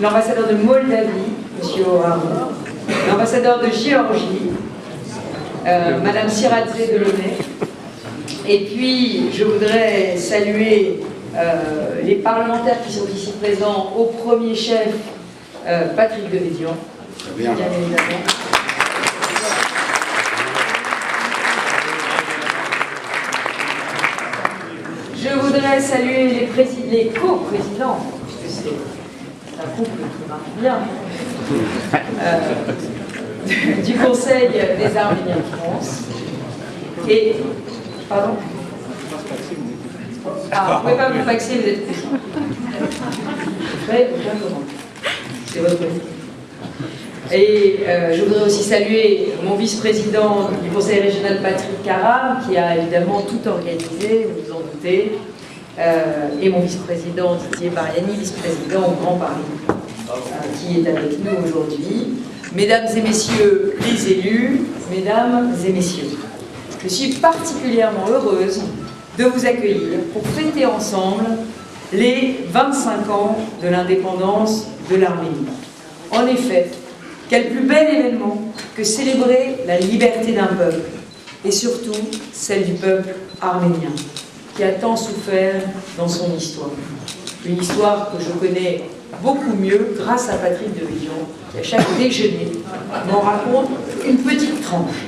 l'ambassadeur de Moldavie, M. Oramo, l'ambassadeur de Géorgie, Madame Siradze Delaunay. Et puis, je voudrais saluer les parlementaires qui sont ici présents, au premier chef, Patrick Devedjian, bien évidemment. Je voudrais saluer les co-présidents, puisque c'est un couple qui marche bien, du Conseil des Arméniens de France. Et, pardon? Ah, vous ne pouvez pas vous faxer, vous êtes cousin. C'est votre avis. Et je voudrais aussi saluer mon vice-président du Conseil régional, Patrick Caram, qui a évidemment tout organisé, vous vous en doutez, et mon vice-président Didier Bariani, vice-président au Grand Paris, qui est avec nous aujourd'hui. Mesdames et messieurs les élus, mesdames et messieurs, je suis particulièrement heureuse de vous accueillir pour fêter ensemble les 25 ans de l'indépendance de l'Arménie. En effet, quel plus bel événement que célébrer la liberté d'un peuple, et surtout celle du peuple arménien, qui a tant souffert dans son histoire. Une histoire que je connais beaucoup mieux grâce à Patrick Devedjian, qui à chaque déjeuner m'en raconte une petite tranche.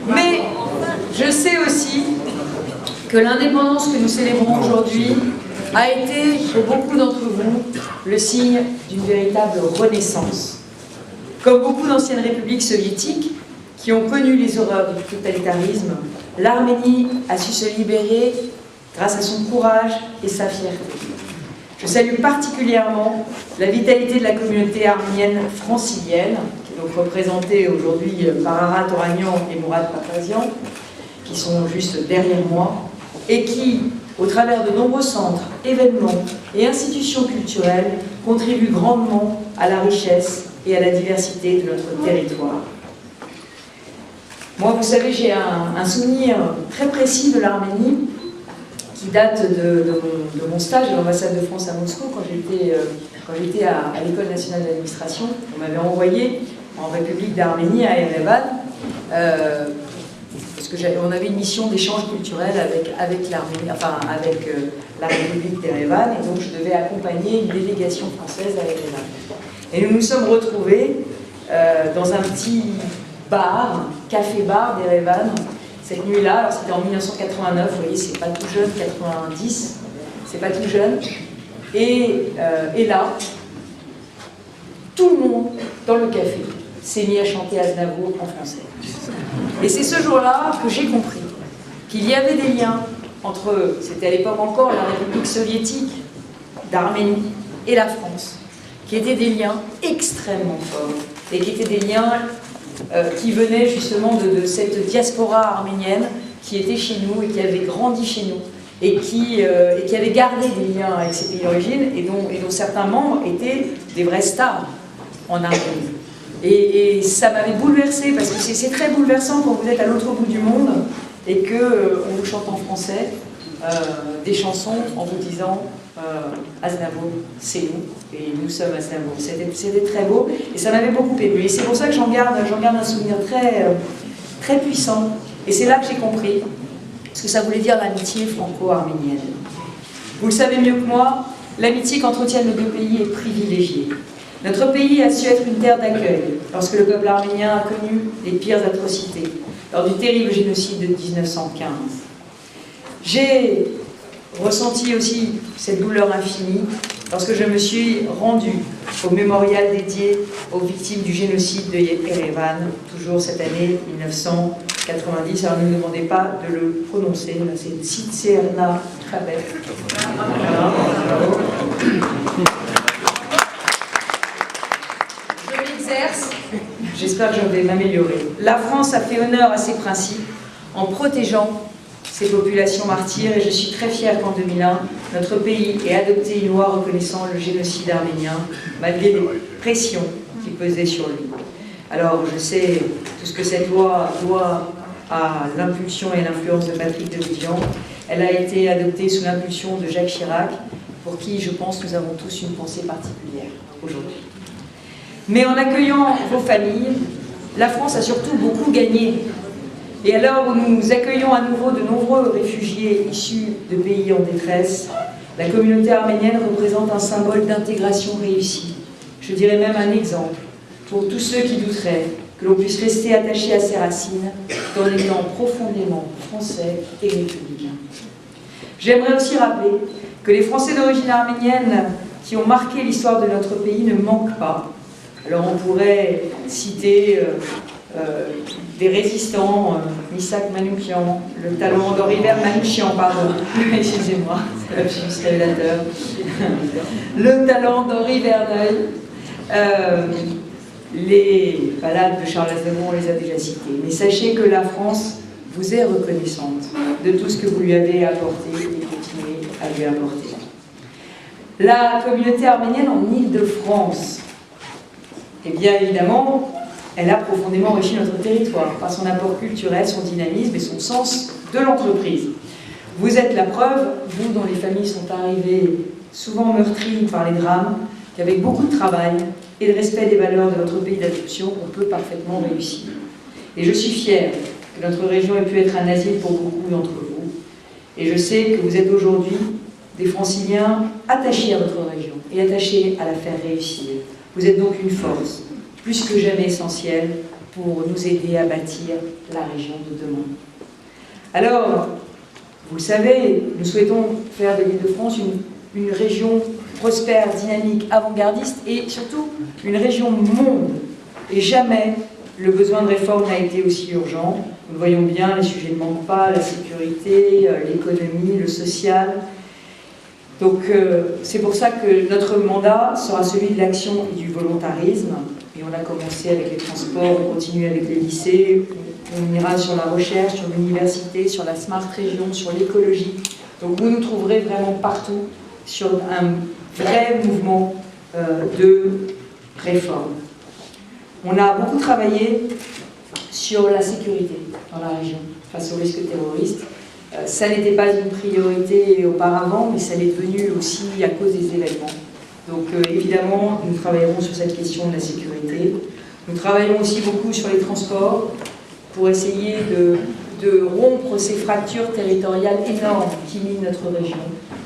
Mais je sais aussi que l'indépendance que nous célébrons aujourd'hui a été, pour beaucoup d'entre vous, le signe d'une véritable renaissance. Comme beaucoup d'anciennes républiques soviétiques qui ont connu les horreurs du totalitarisme, l'Arménie a su se libérer grâce à son courage et sa fierté. Je salue particulièrement la vitalité de la communauté arménienne francilienne, qui est donc représentée aujourd'hui par Arat Oragnan et Mourad Papazian, qui sont juste derrière moi, et qui, au travers de nombreux centres, événements et institutions culturelles, contribuent grandement à la richesse et à la diversité de notre territoire. Moi, vous savez, j'ai un souvenir très précis de l'Arménie qui date de mon stage à l'ambassade de France à Moscou quand j'étais à l'École nationale d'administration. On m'avait envoyé en République d'Arménie à Erevan parce qu'on avait une mission d'échange culturel avec l'Arménie, enfin avec la République d'Erevan, et donc je devais accompagner une délégation française à Erevan. Et nous nous sommes retrouvés dans un petit bar, café-bar d'Erevan, cette nuit-là. Alors c'était en 1989, vous voyez, c'est pas tout jeune, 90, c'est pas tout jeune. Et là, tout le monde dans le café s'est mis à chanter Aznavour en français. Et c'est ce jour-là que j'ai compris qu'il y avait des liens entre, c'était à l'époque encore la République soviétique d'Arménie et la France, qui étaient des liens extrêmement forts, et qui étaient des liens qui venaient justement de cette diaspora arménienne qui était chez nous et qui avait grandi chez nous, et qui avait gardé des liens avec ces pays d'origine, et dont certains membres étaient des vrais stars en Arménie. Et ça m'avait bouleversée, parce que c'est très bouleversant quand vous êtes à l'autre bout du monde et qu'on vous chante en français des chansons en vous disant Aznavour, c'est nous, et nous sommes Aznavour. C'était très beau, et ça m'avait beaucoup ému. Et c'est pour ça que j'en garde un souvenir très puissant. Et c'est là que j'ai compris ce que ça voulait dire l'amitié franco-arménienne. Vous le savez mieux que moi, l'amitié qu'entretiennent nos deux pays est privilégiée. Notre pays a su être une terre d'accueil lorsque le peuple arménien a connu les pires atrocités lors du terrible génocide de 1915. J'ai ressenti aussi cette douleur infinie lorsque je me suis rendue au mémorial dédié aux victimes du génocide de Erevan, toujours cette année 1990. Alors ne me demandez pas de le prononcer, c'est Tsitserna Khabet. J'espère que je vais m'améliorer. La France a fait honneur à ses principes en protégeant ses populations martyres, et je suis très fière qu'en 2001, notre pays ait adopté une loi reconnaissant le génocide arménien, malgré les pressions qui pesaient sur lui. Alors, je sais tout ce que cette loi doit à l'impulsion et l'influence de Patrick Devedjian. Elle a été adoptée sous l'impulsion de Jacques Chirac, pour qui, je pense, nous avons tous une pensée particulière aujourd'hui. Mais en accueillant vos familles, la France a surtout beaucoup gagné. Et à l'heure où nous accueillons à nouveau de nombreux réfugiés issus de pays en détresse, la communauté arménienne représente un symbole d'intégration réussie. Je dirais même un exemple pour tous ceux qui douteraient que l'on puisse rester attaché à ses racines tout en étant profondément français et républicain. J'aimerais aussi rappeler que les Français d'origine arménienne qui ont marqué l'histoire de notre pays ne manquent pas. Alors on pourrait citer des résistants, Misak Manouchian, le talent d'Henri-Vert Manouchian, pardon, excusez-moi, c'est lapsus révélateur, le talent d'Henri Verneuil, les ballades de Charles Aznavour, on les a déjà citées. Mais sachez que la France vous est reconnaissante de tout ce que vous lui avez apporté et continuez à lui apporter. La communauté arménienne en Île-de-France, eh bien évidemment, elle a profondément enrichi notre territoire par son apport culturel, son dynamisme et son sens de l'entreprise. Vous êtes la preuve, vous dont les familles sont arrivées souvent meurtries par les drames, qu'avec beaucoup de travail et de respect des valeurs de notre pays d'adoption, on peut parfaitement réussir. Et je suis fière que notre région ait pu être un asile pour beaucoup d'entre vous. Et je sais que vous êtes aujourd'hui des Franciliens attachés à votre région et attachés à la faire réussir. Vous êtes donc une force, plus que jamais essentielle, pour nous aider à bâtir la région de demain. Alors, vous le savez, nous souhaitons faire de l'Île-de-France une région prospère, dynamique, avant-gardiste et surtout une région monde. Et jamais le besoin de réforme n'a été aussi urgent. Nous le voyons bien, les sujets ne manquent pas, la sécurité, l'économie, le social. Donc c'est pour ça que notre mandat sera celui de l'action et du volontarisme. Et on a commencé avec les transports, on continue avec les lycées, on ira sur la recherche, sur l'université, sur la Smart Région, sur l'écologie. Donc vous nous trouverez vraiment partout sur un vrai mouvement de réforme. On a beaucoup travaillé sur la sécurité dans la région face aux risques terroristes. Ça n'était pas une priorité auparavant, mais ça l'est devenu aussi à cause des événements. Donc évidemment, nous travaillerons sur cette question de la sécurité. Nous travaillons aussi beaucoup sur les transports pour essayer de rompre ces fractures territoriales énormes qui minent notre région.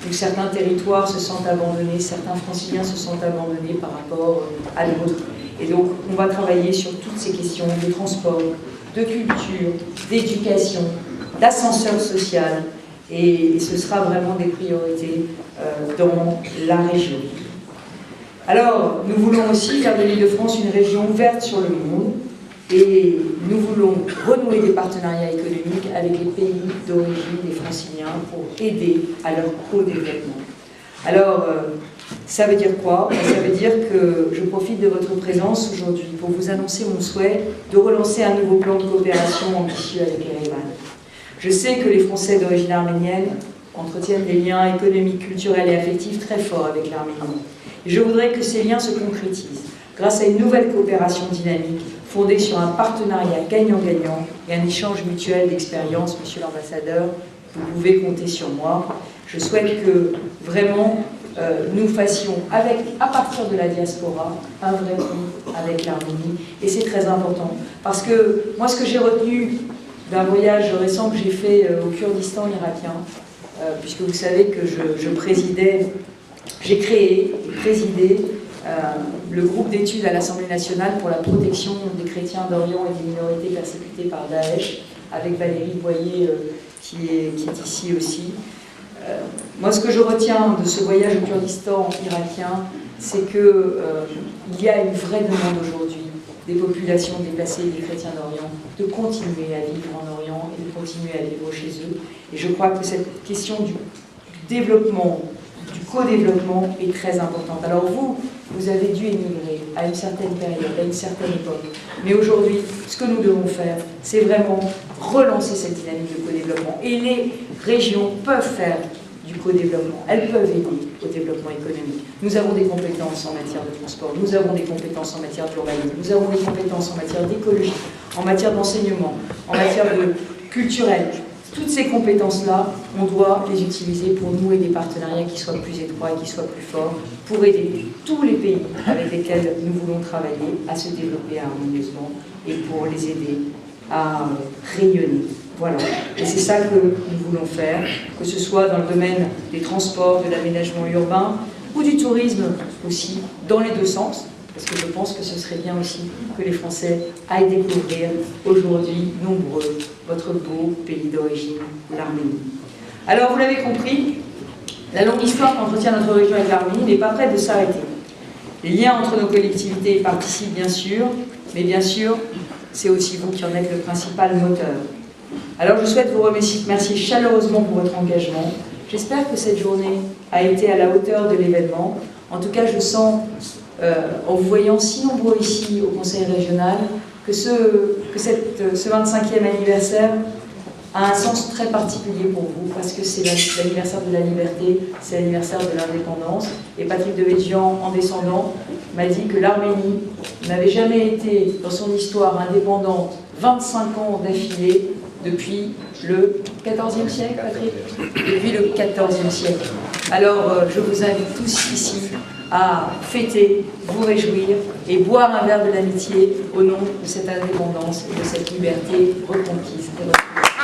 Donc certains territoires se sentent abandonnés, certains franciliens se sentent abandonnés par rapport à d'autres. Et donc on va travailler sur toutes ces questions de transport, de culture, d'éducation, d'ascenseur social. Et ce sera vraiment des priorités dans la région. Alors, nous voulons aussi faire de l'Île-de-France une région ouverte sur le monde et nous voulons renouer des partenariats économiques avec les pays d'origine des franciliens pour aider à leur co-développement. Alors, ça veut dire quoi? Ça veut dire que je profite de votre présence aujourd'hui pour vous annoncer mon souhait de relancer un nouveau plan de coopération ambitieux avec Erevan. Je sais que les Français d'origine arménienne entretiennent des liens économiques, culturels et affectifs très forts avec l'Arménie. Et je voudrais que ces liens se concrétisent grâce à une nouvelle coopération dynamique fondée sur un partenariat gagnant-gagnant et un échange mutuel d'expériences. Monsieur l'ambassadeur, vous pouvez compter sur moi. Je souhaite que vraiment nous fassions, à partir de la diaspora, un vrai pont avec l'Arménie. Et c'est très important. Parce que moi, ce que j'ai retenu d'un voyage récent que j'ai fait au Kurdistan irakien, puisque vous savez que j'ai créé et présidé le groupe d'études à l'Assemblée nationale pour la protection des chrétiens d'Orient et des minorités persécutées par Daesh, avec Valérie Boyer qui est ici aussi. Moi, ce que je retiens de ce voyage au Kurdistan irakien, c'est qu'il y a une vraie demande aujourd'hui des populations déplacées et des chrétiens d'Orient de continuer à vivre en Orient et de continuer à vivre chez eux. Et je crois que cette question du développement, du co-développement est très importante. Alors vous avez dû émigrer à une certaine période, à une certaine époque. Mais aujourd'hui, ce que nous devons faire, c'est vraiment relancer cette dynamique de co-développement. Et les régions peuvent faire du co-développement. Elles peuvent aider au développement économique. Nous avons des compétences en matière de transport, nous avons des compétences en matière d'urbanisme, nous avons des compétences en matière d'écologie, en matière d'enseignement, en matière de culturel. Toutes ces compétences-là, on doit les utiliser pour nouer des partenariats qui soient plus étroits et qui soient plus forts, pour aider tous les pays avec lesquels nous voulons travailler à se développer harmonieusement et pour les aider à rayonner. Voilà. Et c'est ça que nous voulons faire, que ce soit dans le domaine des transports, de l'aménagement urbain ou du tourisme aussi, dans les deux sens, parce que je pense que ce serait bien aussi que les Français aillent découvrir aujourd'hui, nombreux, votre beau pays d'origine, l'Arménie. Alors, vous l'avez compris, la longue histoire qu'entretient notre région avec l'Arménie n'est pas prête de s'arrêter. Les liens entre nos collectivités y participent bien sûr, mais bien sûr, c'est aussi vous qui en êtes le principal moteur. Alors, je souhaite vous remercier chaleureusement pour votre engagement. J'espère que cette journée a été à la hauteur de l'événement. En tout cas, je sens, en vous voyant si nombreux ici au Conseil régional, que ce 25e anniversaire a un sens très particulier pour vous, parce que c'est l'anniversaire de la liberté, c'est l'anniversaire de l'indépendance. Et Patrick Devedjian, en descendant, m'a dit que l'Arménie n'avait jamais été, dans son histoire, indépendante 25 ans d'affilée, depuis le XIVe siècle, Patrick ? Depuis le XIVe siècle. Alors, je vous invite tous ici à fêter, vous réjouir et boire un verre de l'amitié au nom de cette indépendance et de cette liberté reconquise et retrouvée.